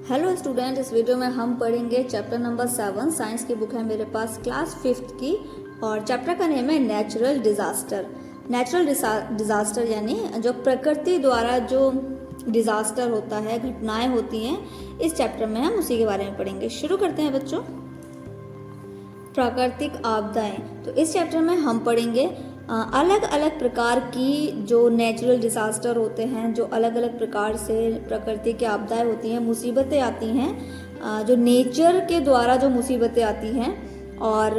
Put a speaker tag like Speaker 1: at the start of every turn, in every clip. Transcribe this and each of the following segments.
Speaker 1: Hello student, इस video में हम पढ़ेंगे चैप्टर नंबर 7। साइंस की बुक है मेरे पास क्लास 5th की और चैप्टर का नेम है नेचुरल डिज़ास्टर। नेचुरल डिज़ास्टर यानी जो प्रकृति द्वारा जो डिज़ास्टर होता है, घटनाएं होती हैं, इस चैप्टर में हम उसी के बारे में पढ़ेंगे। शुरू करते हैं बच्चों। प्राकृतिक आपदाएं, तो इस चैप्टर में हम पढ़ेंगे अलग अलग प्रकार की जो नेचुरल डिज़ास्टर होते हैं, जो अलग अलग प्रकार से प्रकृति की आपदाएं होती हैं, मुसीबतें आती हैं, जो नेचर के द्वारा जो मुसीबतें आती हैं, और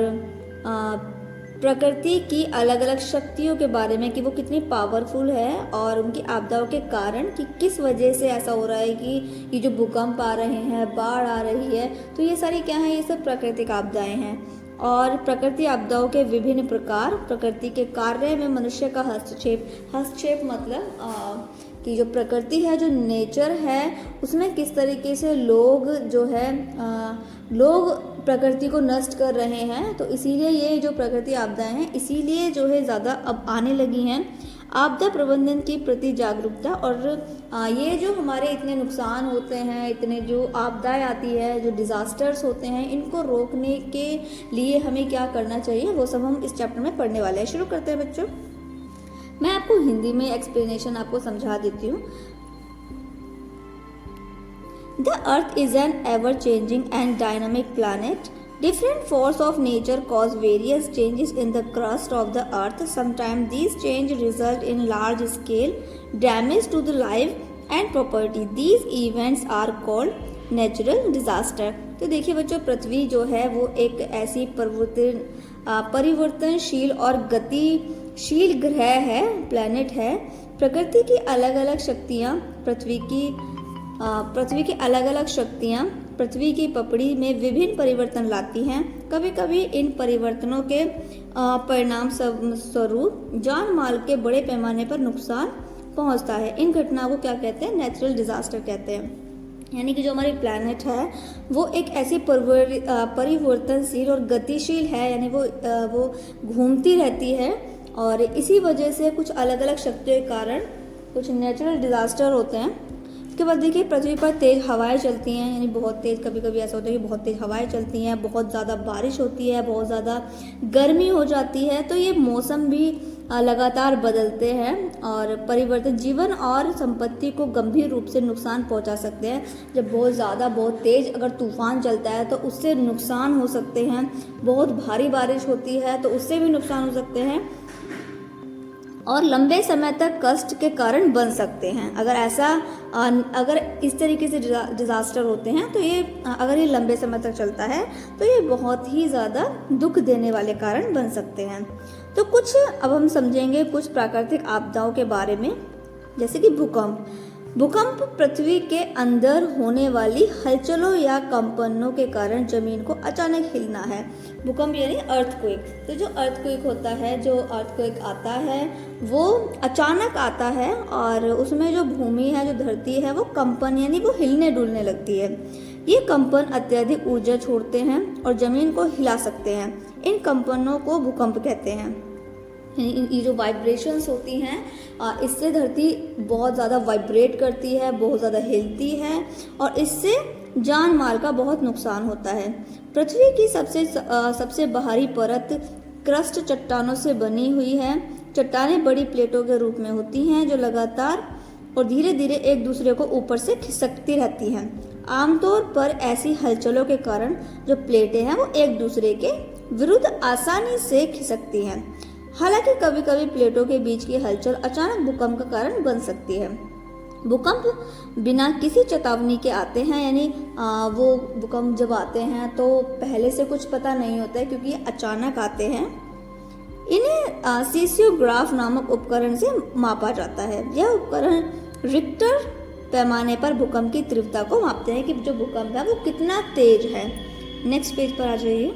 Speaker 1: प्रकृति की अलग अलग शक्तियों के बारे में कि वो कितनी पावरफुल है और उनकी आपदाओं के कारण कि किस वजह से ऐसा हो रहा है कि ये जो भूकंप आ रहे हैं, बाढ़ आ रही है, तो ये सारी क्या है, ये सब प्राकृतिक आपदाएं हैं। और प्रकृति आपदाओं के विभिन्न प्रकार, प्रकृति के कार्य में मनुष्य का हस्तक्षेप मतलब कि जो प्रकृति है, जो नेचर है, उसमें किस तरीके से लोग जो है लोग प्रकृति को नष्ट कर रहे हैं। तो इसीलिए ये जो प्रकृति आपदाएं हैं, इसीलिए जो है ज़्यादा अब आने लगी हैं। आपदा प्रबंधन की प्रति जागरूकता, और ये जो हमारे इतने नुकसान होते हैं, इतने जो आपदाएं आती है, जो डिज़ास्टर्स होते हैं, इनको रोकने के लिए हमें क्या करना चाहिए, वो सब हम इस चैप्टर में पढ़ने वाले हैं। शुरू करते हैं बच्चों। मैं आपको हिंदी में एक्सप्लेनेशन आपको समझा देती हूँ। The earth is an ever-changing and dynamic planet. Different forces of nature cause various changes in the crust of the earth. Sometimes these changes result in large-scale damage to the life and property. These events are called natural disaster. तो देखिए बच्चों, पृथ्वी जो है वो एक ऐसी परिवर्तनशील और गतिशील ग्रह है, प्लैनेट है। प्रकृति की अलग अलग शक्तियाँ पृथ्वी की अलग अलग शक्तियाँ पृथ्वी की पपड़ी में विभिन्न परिवर्तन लाती हैं। कभी कभी इन परिवर्तनों के परिणाम स्वरूप जान माल के बड़े पैमाने पर नुकसान पहुंचता है। इन घटनाओं को क्या कहते हैं, नेचुरल डिजास्टर कहते हैं। यानी कि जो हमारी प्लैनेट है वो एक ऐसी परिवर्तनशील और गतिशील है, यानी वो घूमती रहती है, और इसी वजह से कुछ अलग अलग शक्तियों के कारण कुछ नेचुरल डिजास्टर होते हैं। उसके बाद देखिए, पृथ्वी पर तेज़ हवाएं चलती हैं, यानी बहुत तेज़, कभी कभी ऐसा होता है कि बहुत तेज़ हवाएं चलती हैं, बहुत ज़्यादा बारिश होती है, बहुत ज़्यादा गर्मी हो जाती है। तो ये मौसम भी लगातार बदलते हैं और परिवर्तन जीवन और संपत्ति को गंभीर रूप से नुकसान पहुंचा सकते हैं। जब बहुत ज़्यादा, बहुत तेज़ अगर तूफान चलता है तो उससे नुकसान हो सकते हैं। बहुत भारी बारिश होती है तो उससे भी नुकसान हो सकते हैं, और लंबे समय तक कष्ट के कारण बन सकते हैं। अगर इस तरीके से डिज़ास्टर होते हैं तो अगर ये लंबे समय तक चलता है तो ये बहुत ही ज़्यादा दुख देने वाले कारण बन सकते हैं। तो अब हम समझेंगे कुछ प्राकृतिक आपदाओं के बारे में, जैसे कि भूकंप पृथ्वी के अंदर होने वाली हलचलों या कंपनों के कारण जमीन को अचानक हिलना है। भूकंप यानी अर्थक्वेक। तो जो अर्थक्वेक होता है, जो अर्थक्वेक आता है वो अचानक आता है, और उसमें जो भूमि है, जो धरती है, वो कंपन यानी वो हिलने डुलने लगती है। ये कंपन अत्यधिक ऊर्जा छोड़ते हैं और जमीन को हिला सकते हैं। इन कंपनों को भूकंप कहते हैं। ये जो वाइब्रेशंस होती हैं, इससे धरती बहुत ज़्यादा वाइब्रेट करती है, बहुत ज़्यादा हिलती है, और इससे जान माल का बहुत नुकसान होता है। पृथ्वी की सबसे बाहरी परत क्रस्ट चट्टानों से बनी हुई है। चट्टानें बड़ी प्लेटों के रूप में होती हैं जो लगातार और धीरे धीरे एक दूसरे को ऊपर से खिसकती रहती हैं। आमतौर पर ऐसी हलचलों के कारण जो प्लेटें हैं वो एक दूसरे के विरुद्ध आसानी से खिसकती हैं। हालांकि कभी कभी प्लेटों के बीच की हलचल अचानक भूकंप का कारण बन सकती है। भूकंप बिना किसी चेतावनी के आते हैं, यानी वो भूकंप जब आते हैं तो पहले से कुछ पता नहीं होता है, क्योंकि ये अचानक आते हैं। इन्हें सीस्मोग्राफ नामक उपकरण से मापा जाता है। यह उपकरण रिक्टर पैमाने पर भूकंप की तीव्रता को मापते हैं कि जो भूकंप है वो कितना तेज है। नेक्स्ट पेज पर आ जाइए।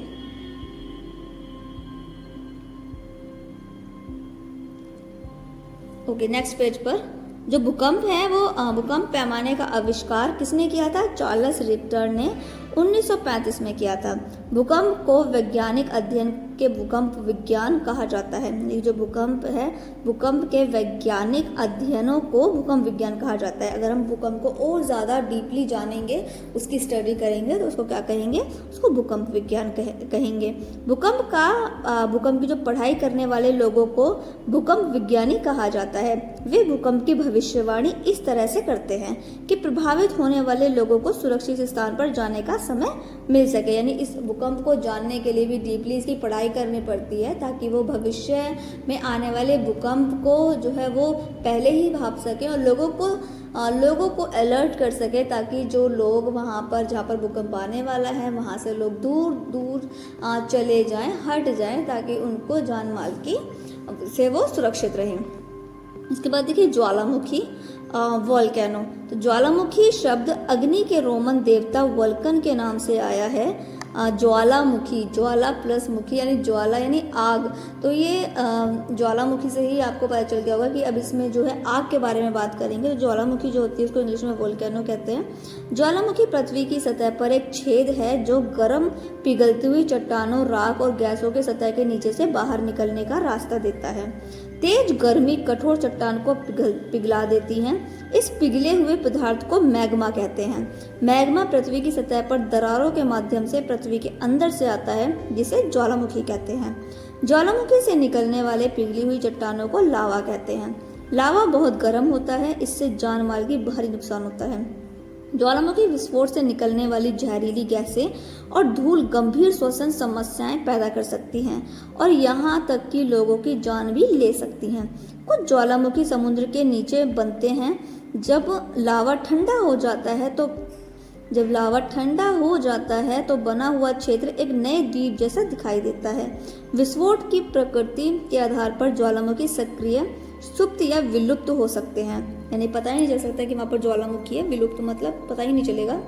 Speaker 1: नेक्स्ट पेज पर जो भूकंप है वो भूकंप पैमाने का आविष्कार किसने किया था, चार्ल्स रिक्टर ने 1935 में किया था। भूकंप को वैज्ञानिक अध्ययन के भूकंप विज्ञान कहा जाता है। ये जो भूकंप है, भूकंप के वैज्ञानिक अध्ययनों को भूकंप विज्ञान कहा जाता है। अगर हम भूकंप को और ज़्यादा डीपली जानेंगे, उसकी स्टडी करेंगे, तो उसको क्या कहेंगे? उसको भूकंप विज्ञान कहेंगे। भूकंप की जो पढ़ाई करने वाले लोगों को भूकंप विज्ञानी कहा जाता है। वे भूकंप की भविष्यवाणी इस तरह से करते हैं कि प्रभावित होने वाले लोगों को सुरक्षित स्थान पर जाने का समय मिल सके। यानी इस भूकंप को जानने के लिए भी डीपली इसकी पढ़ाई करनी पड़ती है, ताकि वो भविष्य में आने वाले भूकंप को जो है वो पहले ही भाप सके और लोगों को अलर्ट कर सके, ताकि जो लोग वहाँ पर जहाँ पर भूकंप आने वाला है वहाँ से लोग दूर दूर चले जाएं, हट जाएं, ताकि उनको जान माल की से वो सुरक्षित रहें। इसके बाद देखिए ज्वालामुखी, वोल्केनो। तो ज्वालामुखी शब्द अग्नि के रोमन देवता वल्कन के नाम से आया है। ज्वालामुखी, ज्वाला प्लस मुखी यानी ज्वाला यानी आग। तो ये ज्वालामुखी से ही आपको पता चल गया होगा कि अब इसमें जो है आग के बारे में बात करेंगे। तो ज्वालामुखी जो होती है उसको इंग्लिश में वोल्केनो कहते हैं। ज्वालामुखी पृथ्वी की सतह पर एक छेद है जो गर्म पिघलती हुई चट्टानों, राख और गैसों के सतह के नीचे से बाहर निकलने का रास्ता देता है। तेज गर्मी कठोर चट्टान को पिघला देती है। इस पिघले हुए पदार्थ को मैग्मा कहते हैं। मैग्मा पृथ्वी की सतह पर दरारों के माध्यम से पृथ्वी के अंदर से आता है, जिसे ज्वालामुखी कहते हैं। ज्वालामुखी से निकलने वाले पिघली हुई चट्टानों को लावा कहते हैं। लावा बहुत गर्म होता है, इससे जान माल की भारी नुकसान होता है। ज्वालामुखी विस्फोट से निकलने वाली जहरीली गैसें और धूल गंभीर श्वसन समस्याएं पैदा कर सकती हैं और यहाँ तक कि लोगों की जान भी ले सकती हैं। कुछ ज्वालामुखी समुद्र के नीचे बनते हैं। जब लावा ठंडा हो जाता है तो बना हुआ क्षेत्र एक नए द्वीप जैसा दिखाई देता है। विस्फोट की प्रकृति के आधार पर ज्वालामुखी सक्रिय, सुप्त या विलुप्त हो सकते हैं। यानी पता ही नहीं चल सकता कि वहां पर ज्वालामुखी है, विलुप्त मतलब पता ही नहीं चलेगा।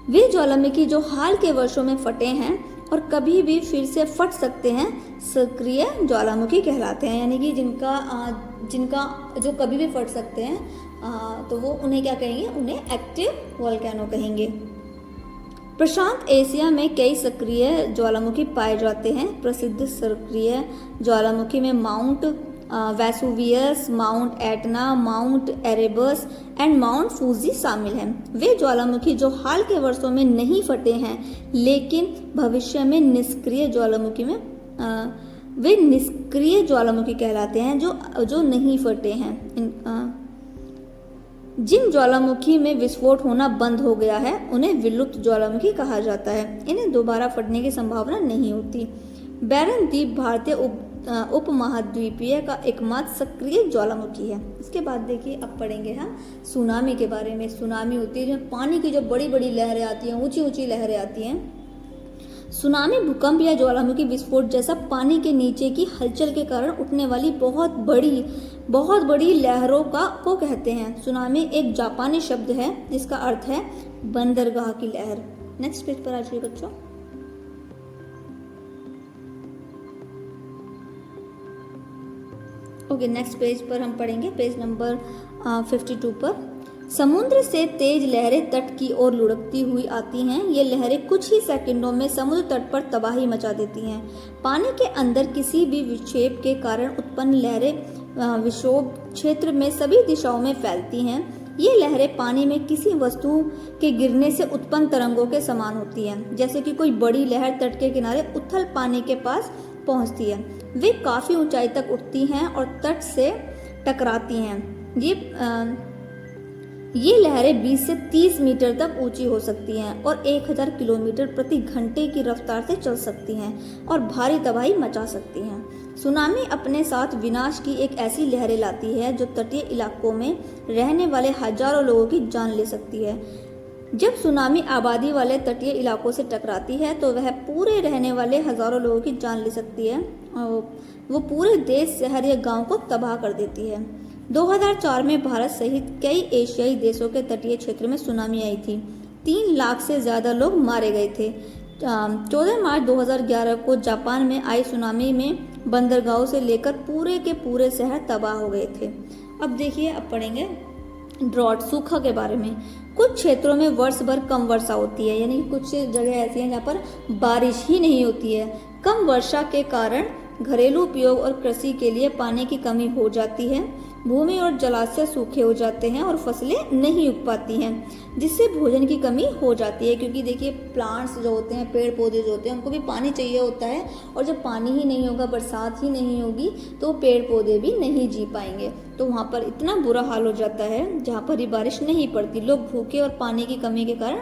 Speaker 1: वे ज्वालामुखी जो हाल के वर्षों में फटे हैं और कभी भी फिर से फट सकते हैं, सक्रिय ज्वालामुखी कहलाते हैं। यानी कि जिनका जो कभी भी फट सकते हैं, तो वो उन्हें क्या कहेंगे? उन्हें एक्टिव वोल्केनो कहेंगे। प्रशांत एशिया में कई सक्रिय ज्वालामुखी पाए जाते हैं। प्रसिद्ध सक्रिय ज्वालामुखी में mount Vesuvius, mount Etna, mount Erebus and mount Fuji शामिल हैं। वे ज्वालामुखी जो हाल के वर्षों में नहीं फटे हैं, लेकिन भविष्य में निष्क्रिय ज्वालामुखी कहलाते हैं, जो नहीं फटे हैं। जिन ज्वालामुखी में विस्फोट होना बंद हो गया है उन्हें विलुप्त ज्वालामुखी कहा जाता है। इन्हें दोबारा फटने की संभावना नहीं होती। बैरन द्वीप भारतीय उपमहाद्वीपीय का एकमात्र सक्रिय ज्वालामुखी है। इसके बाद देखिए अब पढ़ेंगे हम सुनामी के बारे में। सुनामी होती है जो पानी की जो बड़ी बड़ी लहरें आती हैं, ऊंची ऊंची लहरें आती हैं। सुनामी भूकंप या ज्वालामुखी विस्फोट जैसा पानी के नीचे की हलचल के कारण उठने वाली बहुत बड़ी लहरों को कहते हैं। सुनामी एक जापानी शब्द है जिसका अर्थ है बंदरगाह की लहर। नेक्स्ट पेज पर आ जाइए बच्चों। ओके, नेक्स्ट पेज पर हम पढ़ेंगे पेज नंबर 52 पर। समुद्र से तेज लहरें तट की ओर लुढ़कती हुई आती हैं। ये लहरें कुछ ही सेकंडों में समुद्र तट पर तबाही मचा देती हैं। पानी के अंदर किसी भी विक्षेप के कारण उत्पन्न लहरें विक्षोभ क्षेत्र में सभी दिशाओं में फैलती हैं। ये लहरें पानी में किसी वस्तु के गिरने से उत्पन्न तरंगों के समान होती हैं। जैसे कि कोई बड़ी लहर तट के किनारे उथल पानी के पास पहुंचती है। वे काफी ऊंचाई तक उठती हैं और तट से टकराती हैं। ये लहरें 20 से 30 मीटर तक ऊंची हो सकती हैं और 1000 किलोमीटर प्रति घंटे की रफ्तार से चल सकती हैं और भारी तबाही मचा सकती हैं। सुनामी अपने साथ विनाश की एक ऐसी लहरें लाती है जो तटीय इलाकों में रहने वाले हजारों लोगों की जान ले सकती है। जब सुनामी आबादी वाले तटीय इलाकों से टकराती है तो वह पूरे रहने वाले हजारों लोगों की जान ले सकती है। वो पूरे देश, शहर या गांव को तबाह कर देती है। 2004 में भारत सहित कई एशियाई देशों के तटीय क्षेत्र में सुनामी आई थी। 3 लाख से ज्यादा लोग मारे गए थे। 14 मार्च 2011 को जापान में आई सुनामी में बंदरगाहों से लेकर पूरे के पूरे शहर तबाह हो गए थे। अब देखिए, अब पढ़ेंगे ड्रॉट, सूखा के बारे में। कुछ क्षेत्रों में वर्ष भर कम वर्षा होती है, यानी कुछ जगह ऐसी हैं जहाँ पर बारिश ही नहीं होती है। कम वर्षा के कारण घरेलू उपयोग और कृषि के लिए पानी की कमी हो जाती है। भूमि और जलाशय सूखे हो जाते हैं और फसलें नहीं उग पाती हैं, जिससे भोजन की कमी हो जाती है। क्योंकि देखिए प्लांट्स जो होते हैं, पेड़ पौधे जो होते हैं, उनको भी पानी चाहिए होता है, और जब पानी ही नहीं होगा, बरसात ही नहीं होगी, तो पेड़ पौधे भी नहीं जी पाएंगे। तो वहाँ पर इतना बुरा हाल हो जाता है जहाँ पर ही बारिश नहीं पड़ती, लोग भूखे और पानी की कमी के कारण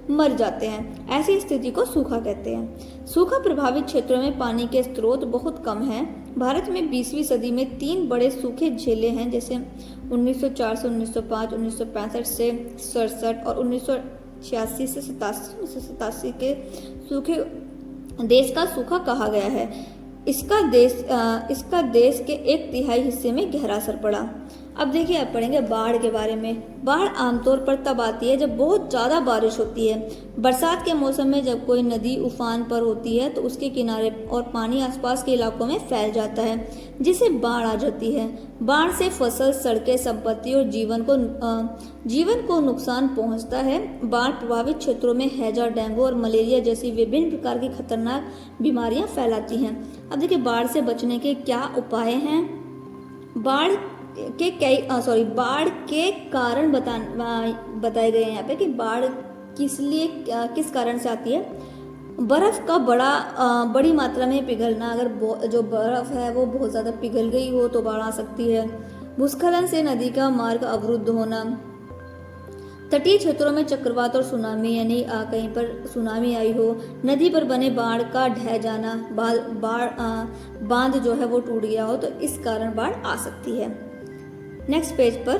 Speaker 1: मर जाते हैं। ऐसी स्थिति को सूखा कहते हैं। सूखा प्रभावित क्षेत्रों में पानी के स्रोत बहुत कम हैं। भारत में 20वीं सदी में 3 बड़े सूखे झेले हैं, जैसे 1904 से 1905, 1965 से 67 और 1986 से 87 के सूखे देश का सूखा कहा गया है। इसका देश के 1/3 हिस्से में गहरा असर पड़ा। अब देखिए आप पढ़ेंगे बाढ़ के बारे में। बाढ़ आमतौर पर तब आती है जब बहुत ज़्यादा बारिश होती है। बरसात के मौसम में जब कोई नदी उफान पर होती है तो उसके किनारे और पानी आसपास के इलाकों में फैल जाता है, जिससे बाढ़ आ जाती है। बाढ़ से फसल, सड़कें, संपत्ति और जीवन को नुकसान पहुंचता है। बाढ़ प्रभावित क्षेत्रों में हैजा, डेंगू और मलेरिया जैसी विभिन्न प्रकार की खतरनाक बीमारियां फैलाती हैं। अब देखिए बाढ़ से बचने के क्या उपाय हैं। बाढ़ के कारण बताए गए हैं यहाँ पे कि बाढ़ किस कारण से आती है। बर्फ का बड़ी मात्रा में पिघलना, अगर जो बर्फ है वो बहुत ज़्यादा पिघल गई हो तो बाढ़ आ सकती है। भूस्खलन से नदी का मार्ग अवरुद्ध होना। तटीय क्षेत्रों में चक्रवात और सुनामी, यानी कहीं पर सुनामी आई हो, नदी पर बने बाढ़ का ढह जाना, बांध जो है वो टूट गया हो, तो इस कारण बाढ़ आ सकती है। नेक्स्ट पेज पर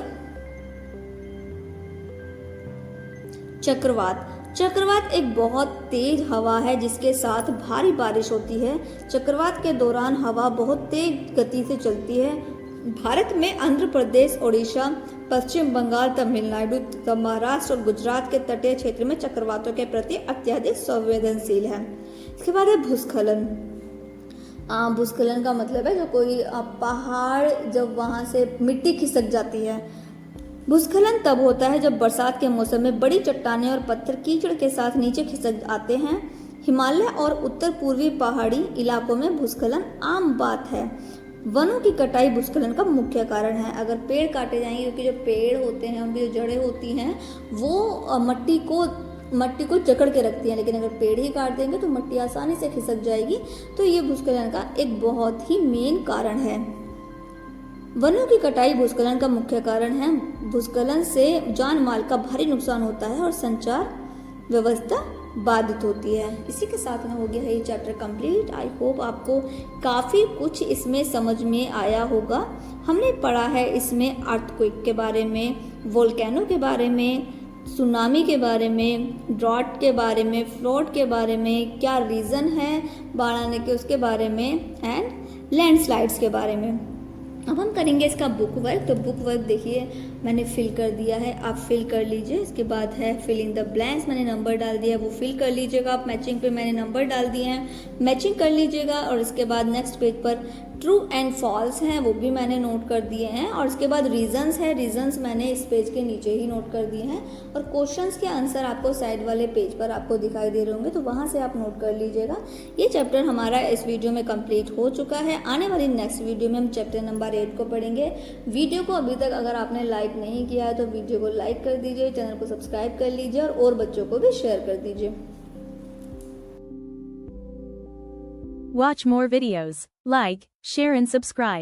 Speaker 1: चक्रवात एक बहुत तेज हवा है जिसके साथ भारी बारिश होती है। चक्रवात के दौरान हवा बहुत तेज गति से चलती है। भारत में आंध्र प्रदेश, ओडिशा, पश्चिम बंगाल, तमिलनाडु, महाराष्ट्र और गुजरात के तटीय क्षेत्र में चक्रवातों के प्रति अत्यधिक संवेदनशील है। इसके बाद है भूस्खलन। भूस्खलन का मतलब है जो कोई पहाड़, जब वहाँ से मिट्टी खिसक जाती है। भूस्खलन तब होता है जब बरसात के मौसम में बड़ी चट्टानें और पत्थर कीचड़ के साथ नीचे खिसक आते हैं। हिमालय और उत्तर पूर्वी पहाड़ी इलाकों में भूस्खलन आम बात है। वनों की कटाई भूस्खलन का मुख्य कारण है। अगर पेड़ काटे जाएंगे, क्योंकि जो पेड़ होते हैं उनकी जो जड़ें होती हैं वो मट्टी को जकड़ के रखती हैं, लेकिन अगर पेड़ ही काट देंगे तो मट्टी आसानी से खिसक जाएगी। तो ये भूस्खलन का एक बहुत ही मेन कारण है। वनों की कटाई भूस्खलन का मुख्य कारण है। भूस्खलन से जान माल का भारी नुकसान होता है और संचार व्यवस्था बाधित होती है। इसी के साथ में हो गया है ये चैप्टर कंप्लीट। आई होप आपको काफ़ी कुछ इसमें समझ में आया होगा। हमने पढ़ा है इसमें अर्थक्वेक के बारे में, वोल्केनो के बारे में, सुनामी के बारे में, ड्रॉट के बारे में, फ्लड के बारे में, क्या रीज़न है बाढ़ आने के उसके बारे में, एंड लैंडस्लाइड्स के बारे में। अब हम करेंगे इसका बुक वर्क। तो बुक वर्क देखिए मैंने फिल कर दिया है, आप फिल कर लीजिए। इसके बाद है फिल इन द ब्लैंक्स, मैंने नंबर डाल दिया, वो फिल कर लीजिएगा आप। मैचिंग पे मैंने नंबर डाल दिए हैं, मैचिंग कर लीजिएगा। और इसके बाद नेक्स्ट पेज पर ट्रू एंड फॉल्स हैं, वो भी मैंने नोट कर दिए हैं। और इसके बाद रीजंस है, रीजंस मैंने इस पेज के नीचे ही नोट कर दिए हैं। और क्वेश्चंस के आंसर आपको साइड वाले पेज पर आपको दिखाई दे रहे होंगे, तो वहाँ से आप नोट कर लीजिएगा। ये चैप्टर हमारा इस वीडियो में कंप्लीट हो चुका है। आने वाली नेक्स्ट वीडियो में हम चैप्टर नंबर 8 को पढ़ेंगे। वीडियो को अभी तक अगर आपने लाइक नहीं किया है तो वीडियो को लाइक कर दीजिए, चैनल को सब्सक्राइब कर लीजिए और बच्चों को भी शेयर कर दीजिए।
Speaker 2: Watch more videos, like, share and subscribe.